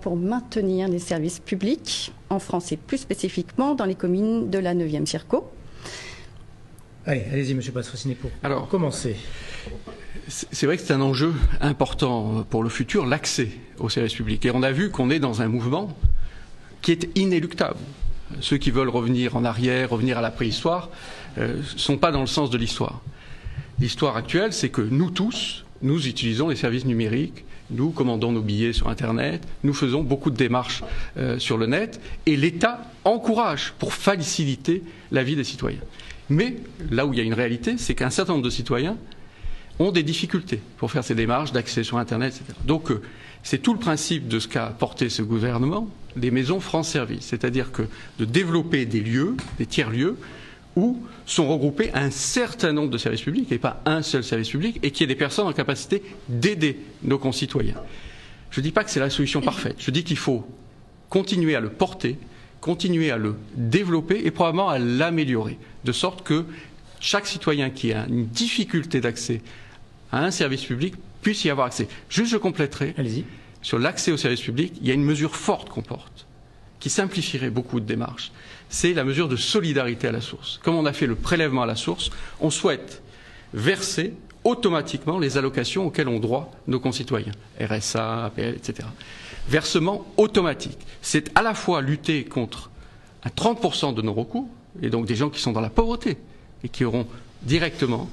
pour maintenir les services publics en France et plus spécifiquement dans les communes de la 9e circo. Allez-y, M. Patrocinet, pour commencer. C'est vrai que c'est un enjeu important pour le futur, l'accès aux services publics. Et on a vu qu'on est dans un mouvement qui est inéluctable. Ceux qui veulent revenir en arrière, revenir à la préhistoire, ne sont pas dans le sens de l'histoire. L'histoire actuelle, c'est que nous tous, nous utilisons les services numériques, nous commandons nos billets sur Internet, nous faisons beaucoup de démarches sur le net, et l'État encourage pour faciliter la vie des citoyens. Mais là où il y a une réalité, c'est qu'un certain nombre de citoyens ont des difficultés pour faire ces démarches d'accès sur Internet, etc. Donc c'est tout le principe de ce qu'a porté ce gouvernement, des maisons France Service, c'est-à-dire que de développer des lieux, des tiers-lieux, où sont regroupés un certain nombre de services publics, et pas un seul service public, et qu'il y ait des personnes en capacité d'aider nos concitoyens. Je ne dis pas que c'est la solution parfaite, je dis qu'il faut continuer à le porter, continuer à le développer et probablement à l'améliorer, de sorte que chaque citoyen qui a une difficulté d'accès à un service public puisse y avoir accès. Juste, je compléterai, sur l'accès au service public, il y a une mesure forte qu'on porte, qui simplifierait beaucoup de démarches. C'est la mesure de solidarité à la source. Comme on a fait le prélèvement à la source, on souhaite verser automatiquement les allocations auxquelles ont droit nos concitoyens, RSA, APL, etc. Versement automatique. C'est à la fois lutter contre un 30% de nos recours, et donc des gens qui sont dans la pauvreté, et qui auront directement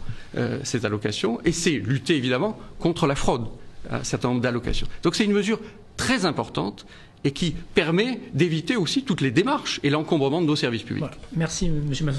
ces allocations, et c'est lutter évidemment contre la fraude à un certain nombre d'allocations. Donc c'est une mesure très importante et qui permet d'éviter aussi toutes les démarches et l'encombrement de nos services publics. Voilà. Merci, M. Patrocinet.